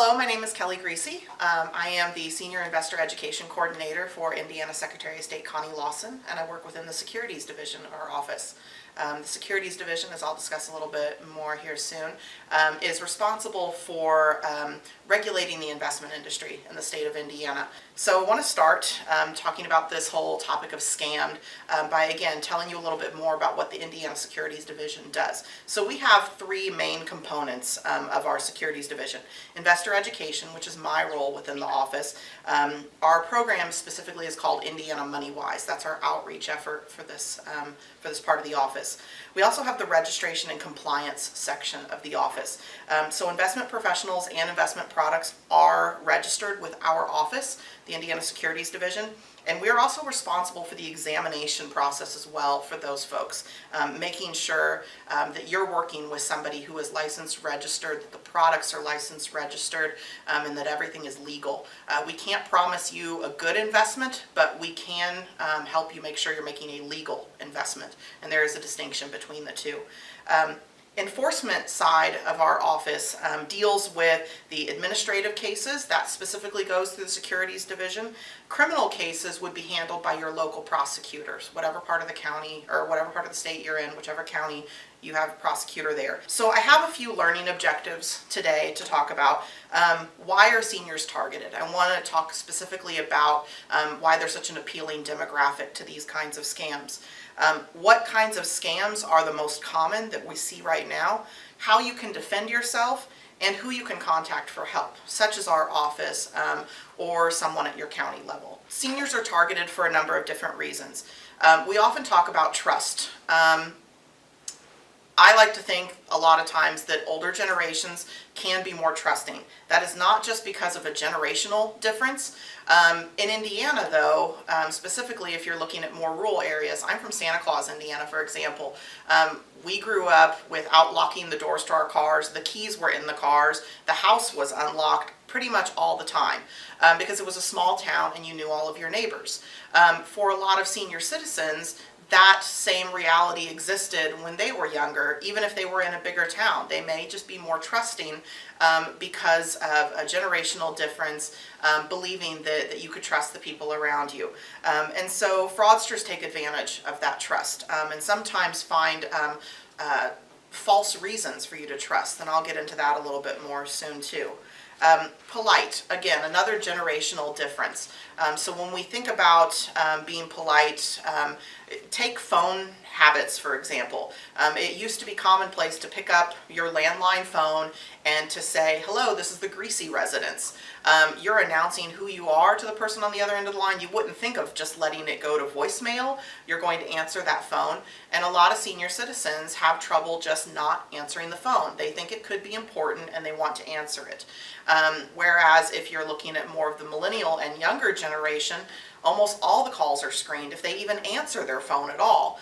Hello, my name is Kelly Greasy. I am the Senior Investor Education Coordinator for Indiana Secretary of State Connie Lawson, and I work within the Securities Division of our office. The Securities Division, as I'll discuss a little bit more here soon, is responsible for regulating the investment industry in the state of Indiana. So I want to start talking about this whole topic of scammed by, again, telling you a little bit more about what the Indiana Securities Division does. So we have three main components of our Securities Division. Investor education, which is my role within the office. Our program specifically is called Indiana MoneyWise. That's our outreach effort for this part of the office. We also have the registration and compliance section of the office. So investment professionals and investment products are registered with our office, the Indiana Securities Division, and we're also responsible for the examination process as well for those folks, making sure that you're working with somebody who is licensed, registered, that the products are licensed, registered, and that everything is legal. We can't promise you a good investment, but we can help you make sure you're making a legal investment, and there is a distinction between the two. Enforcement side of our office deals with the administrative cases. That specifically goes through the Securities Division. Criminal cases would be handled by your local prosecutors, whatever part of the county or whatever part of the state you're in, whichever county you have a prosecutor there. So I have a few learning objectives today to talk about. Why are seniors targeted? I want to talk specifically about why they're such an appealing demographic to these kinds of scams. What kinds of scams are the most common that we see right now, how you can defend yourself, and who you can contact for help, such as our office or someone at your county level. Seniors are targeted for a number of different reasons. We often talk about trust. I like to think a lot of times that older generations can be more trusting. That is not just because of a generational difference. In Indiana, though, specifically if you're looking at more rural areas, I'm from Santa Claus, Indiana, for example. We grew up without locking the doors to our cars. The keys were in the cars. The house was unlocked pretty much all the time because it was a small town and you knew all of your neighbors. For a lot of senior citizens, that same reality existed when they were younger, even if they were in a bigger town. They may just be more trusting because of a generational difference, believing that you could trust the people around you. And so fraudsters take advantage of that trust and sometimes find false reasons for you to trust, and I'll get into that a little bit more soon too. Polite, again, another generational difference. So when we think about being polite, take phone habits, for example. It used to be commonplace to pick up your landline phone and to say, hello, this is the Greasy residence. You're announcing who you are to the person on the other end of the line. You wouldn't think of just letting it go to voicemail. You're going to answer that phone. And a lot of senior citizens have trouble just not answering the phone. They think it could be important and they want to answer it. Whereas if you're looking at more of the millennial and younger generation, almost all the calls are screened if they even answer their phone at all.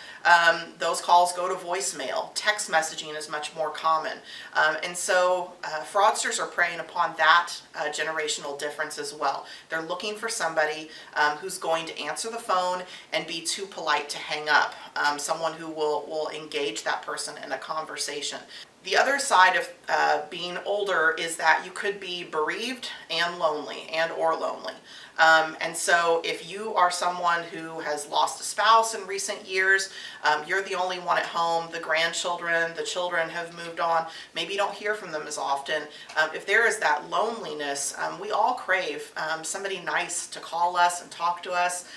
Those calls go to voicemail. Text messaging is much more common. And so fraudsters are preying upon that generational difference as well. They're looking for somebody who's going to answer the phone and be too polite to hang up. Someone who will engage that person in a conversation. The other side of being older is that you could be bereaved and lonely or lonely. And so if you are someone who has lost a spouse in recent years, you're the only one at home, the grandchildren, the children have moved on, maybe you don't hear from them as often. If there is that loneliness, we all crave somebody nice to call us and talk to us.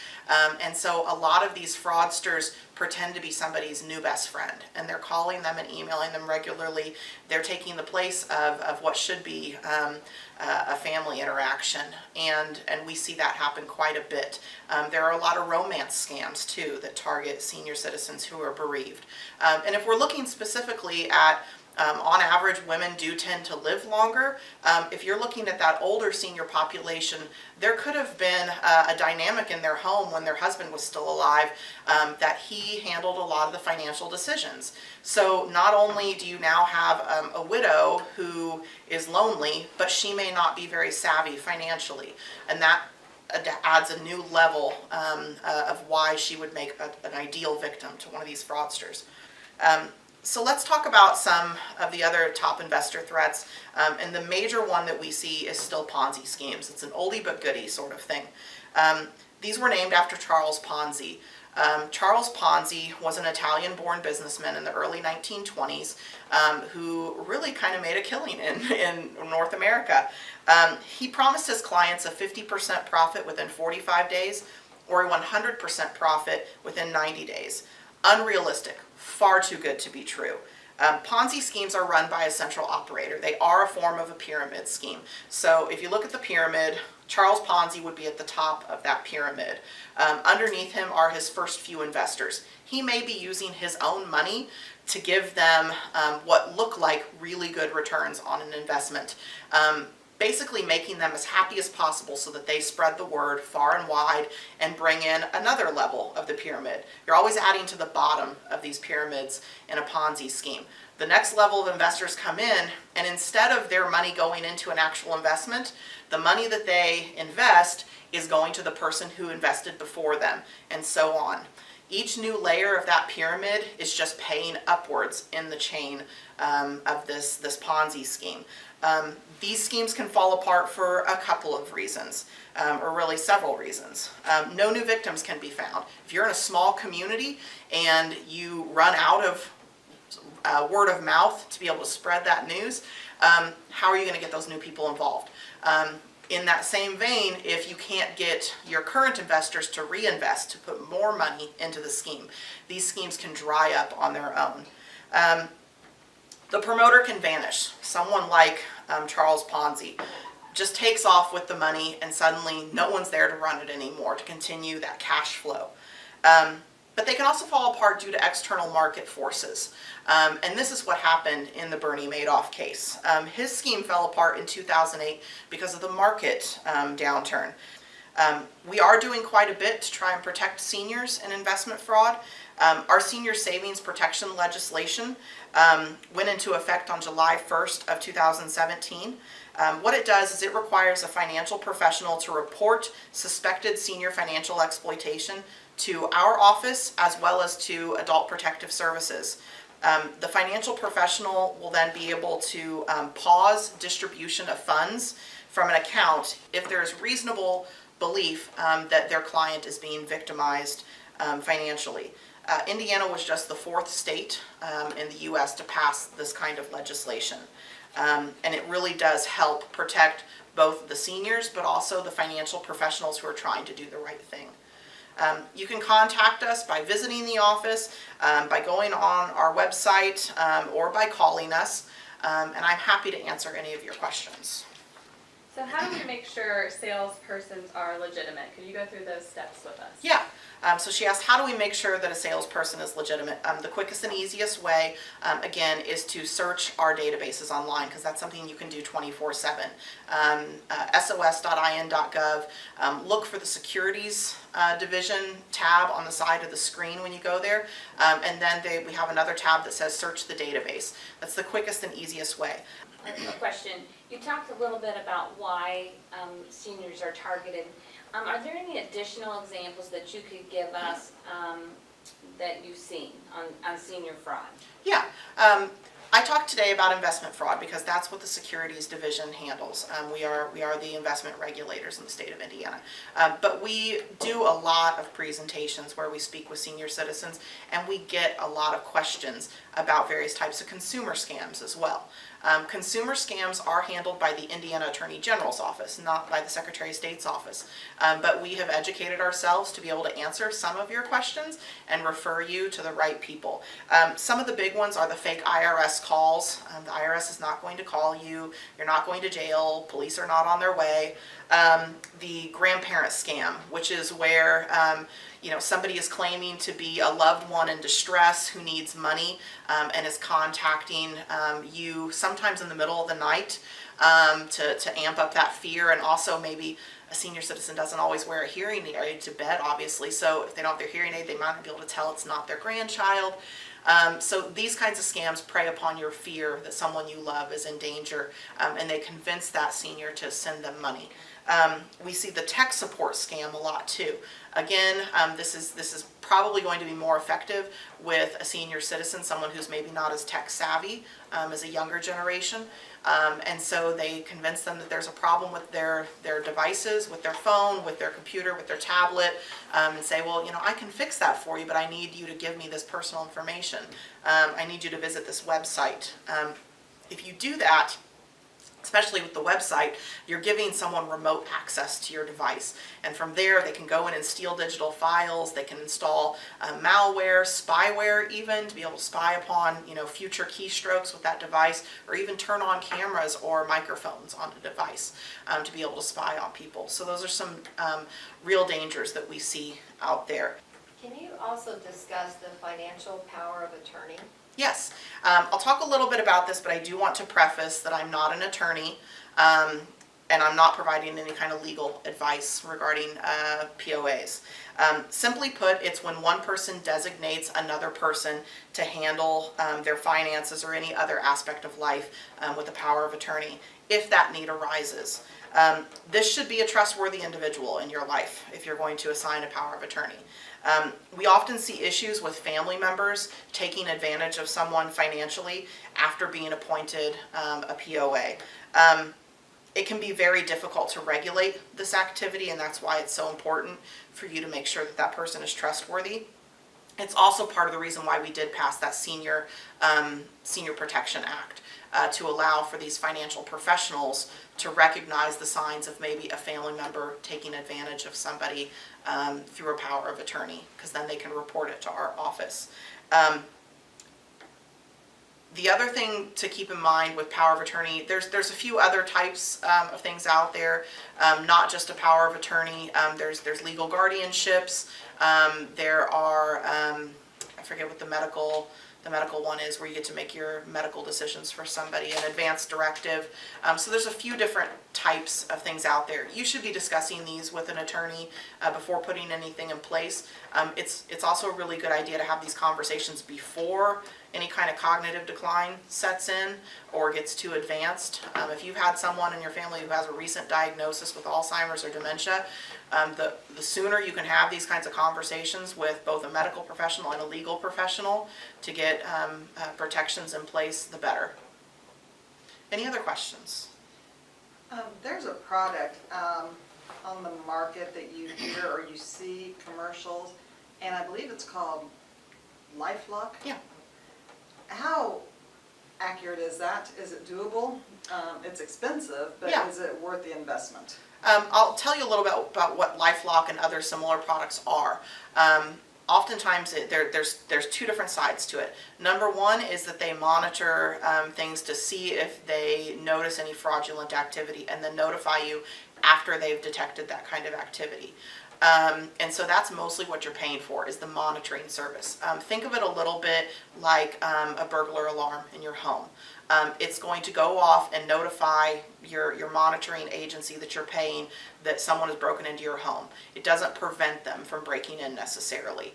And so a lot of these fraudsters pretend to be somebody's new best friend, and they're calling them and emailing them regularly. They're taking the place of what should be a family interaction, and we see that happen quite a bit. There are a lot of romance scams too that target senior citizens who are bereaved. And if we're looking specifically at on average, women do tend to live longer. If you're looking at that older senior population, there could have been a dynamic in their home when their husband was still alive that he handled a lot of the financial decisions. So not only do you now have a widow who is lonely, but she may not be very savvy financially, and that adds a new level of why she would make an ideal victim to one of these fraudsters. So let's talk about some of the other top investor threats. And the major one that we see is still Ponzi schemes. It's an oldie but goodie sort of thing. These were named after Charles Ponzi. Charles Ponzi was an Italian-born businessman in the early 1920s who really kind of made a killing in North America. He promised his clients a 50% profit within 45 days or a 100% profit within 90 days. Unrealistic, far too good to be true. Ponzi schemes are run by a central operator. They are a form of a pyramid scheme. So if you look at the pyramid, Charles Ponzi would be at the top of that pyramid. Underneath him are his first few investors. He may be using his own money to give them what look like really good returns on an investment. Basically making them as happy as possible so that they spread the word far and wide and bring in another level of the pyramid. You're always adding to the bottom of these pyramids in a Ponzi scheme. The next level of investors come in, and instead of their money going into an actual investment, the money that they invest is going to the person who invested before them, and so on. Each new layer of that pyramid is just paying upwards in the chain of this Ponzi scheme. These schemes can fall apart for a couple of reasons, or really several reasons. No new victims can be found. If you're in a small community and you run out of word of mouth to be able to spread that news, how are you going to get those new people involved? In that same vein, if you can't get your current investors to reinvest, to put more money into the scheme, these schemes can dry up on their own. The promoter can vanish. Someone like Charles Ponzi just takes off with the money and suddenly no one's there to run it anymore, to continue that cash flow. But they can also fall apart due to external market forces. And this is what happened in the Bernie Madoff case. His scheme fell apart in 2008 because of the market downturn. We are doing quite a bit to try and protect seniors in investment fraud. Our senior savings protection legislation went into effect on July 1st of 2017. What it does is it requires a financial professional to report suspected senior financial exploitation to our office as well as to Adult Protective Services. The financial professional will then be able to pause distribution of funds from an account if there is reasonable belief that their client is being victimized financially. Indiana was just the fourth state in the U.S. to pass this kind of legislation. And it really does help protect both the seniors but also the financial professionals who are trying to do the right thing. You can contact us by visiting the office, by going on our website, or by calling us, and I'm happy to answer any of your questions. So how do we make sure salespersons are legitimate? Could you go through those steps with us? Yeah. So she asked, how do we make sure that a salesperson is legitimate? The quickest and easiest way, again, is to search our databases online, because that's something you can do 24/7. sos.in.gov. Look for the Securities Division tab on the side of the screen when you go there, and then we have another tab that says search the database. That's the quickest and easiest way. A question. You talked a little bit about why seniors are targeted. Are there any additional examples that you could give us that you've seen on senior fraud? Yeah. I talked today about investment fraud because that's what the Securities Division handles. We are the investment regulators in the state of Indiana. But we do a lot of presentations where we speak with senior citizens, and we get a lot of questions about various types of consumer scams as well. Consumer scams are handled by the Indiana Attorney General's office, not by the Secretary of State's office. But we have educated ourselves to be able to answer some of your questions and refer you to the right people. Some of the big ones are the fake IRS calls. The IRS is not going to call you. You're not going to jail. Police are not on their way. The grandparent scam, which is where somebody is claiming to be a loved one in distress who needs money and is contacting you sometimes in the middle of the night to amp up that fear. And also maybe a senior citizen doesn't always wear a hearing aid to bed, obviously, so if they don't have their hearing aid, they might not be able to tell it's not their grandchild. So these kinds of scams prey upon your fear that someone you love is in danger, and they convince that senior to send them money. We see the tech support scam a lot too. Again, this is probably going to be more effective with a senior citizen, someone who's maybe not as tech savvy as a younger generation. And so they convince them that there's a problem with their devices, with their phone, with their computer, with their tablet, and say, well, I can fix that for you, but I need you to give me this personal information. I need you to visit this website. If you do that, especially with the website, you're giving someone remote access to your device. And from there, they can go in and steal digital files. They can install malware, spyware even, to be able to spy upon, future keystrokes with that device, or even turn on cameras or microphones on the device to be able to spy on people. So those are some real dangers that we see out there. Can you also discuss the financial power of attorney? Yes, I'll talk a little bit about this, but I do want to preface that I'm not an attorney, and I'm not providing any kind of legal advice regarding POAs. Simply put, it's when one person designates another person to handle their finances or any other aspect of life with the power of attorney, if that need arises. This should be a trustworthy individual in your life if you're going to assign a power of attorney. We often see issues with family members taking advantage of someone financially after being appointed a POA. It can be very difficult to regulate this activity, and that's why it's so important for you to make sure that that person is trustworthy. It's also part of the reason why we did pass that Senior Protection Act to allow for these financial professionals to recognize the signs of maybe a family member taking advantage of somebody through a power of attorney, because then they can report it to our office. The other thing to keep in mind with power of attorney, there's a few other types of things out there, not just a power of attorney. There's legal guardianships. There are, I forget what the medical one is, where you get to make your medical decisions for somebody, an advance directive. So there's a few different types of things out there. You should be discussing these with an attorney before putting anything in place. It's also a really good idea to have these conversations before any kind of cognitive decline sets in or gets too advanced. If you've had someone in your family who has a recent diagnosis with Alzheimer's or dementia, the sooner you can have these kinds of conversations with both a medical professional and a legal professional to get protections in place, the better. Any other questions? There's a product on the market that you hear or you see commercials, and I believe it's called LifeLock. Yeah. How accurate is that? Is it doable? It's expensive, but Yeah. is it worth the investment? I'll tell you a little bit about what LifeLock and other similar products are. Oftentimes there's two different sides to it. Number one is that they monitor things to see if they notice any fraudulent activity and then notify you after they've detected that kind of activity. And so that's mostly what you're paying for, is the monitoring service. Think of it a little bit like a burglar alarm in your home. It's going to go off and notify your monitoring agency that you're paying that someone has broken into your home. It doesn't prevent them from breaking in necessarily.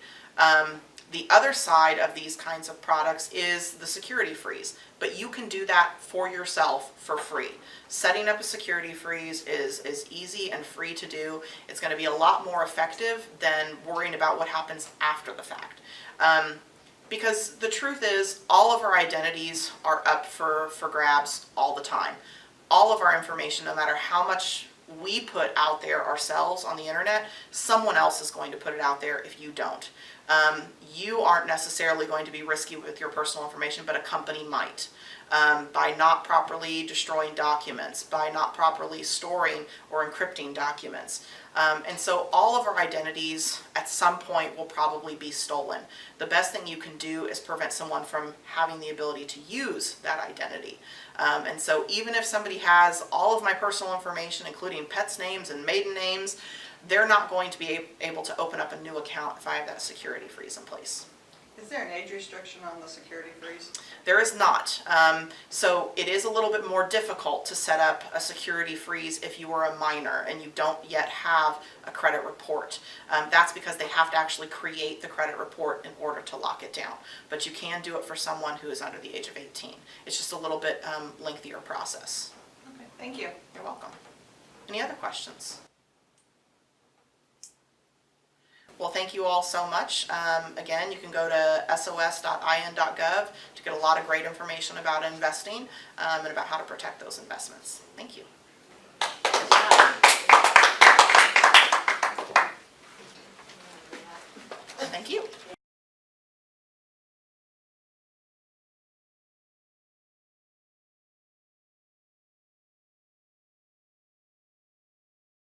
The other side of these kinds of products is the security freeze, but you can do that for yourself for free. Setting up a security freeze is easy and free to do. It's going to be a lot more effective than worrying about what happens after the fact. Because the truth is, all of our identities are up for grabs all the time. All of our information, no matter how much we put out there ourselves on the internet, someone else is going to put it out there if you don't. You aren't necessarily going to be risky with your personal information, but a company might. By not properly destroying documents, by not properly storing or encrypting documents. And so all of our identities at some point will probably be stolen. The best thing you can do is prevent someone from having the ability to use that identity. And so even if somebody has all of my personal information, including pets' names and maiden names, they're not going to be able to open up a new account if I have that security freeze in place. Is there an age restriction on the security freeze? There is not. So it is a little bit more difficult to set up a security freeze if you are a minor and you don't yet have a credit report. That's because they have to actually create the credit report in order to lock it down. But you can do it for someone who is under the age of 18. It's just a little bit lengthier process. Okay, thank you. You're welcome. Any other questions? Well, thank you all so much. Again, you can go to sos.in.gov to get a lot of great information about investing and about how to protect those investments. Thank you.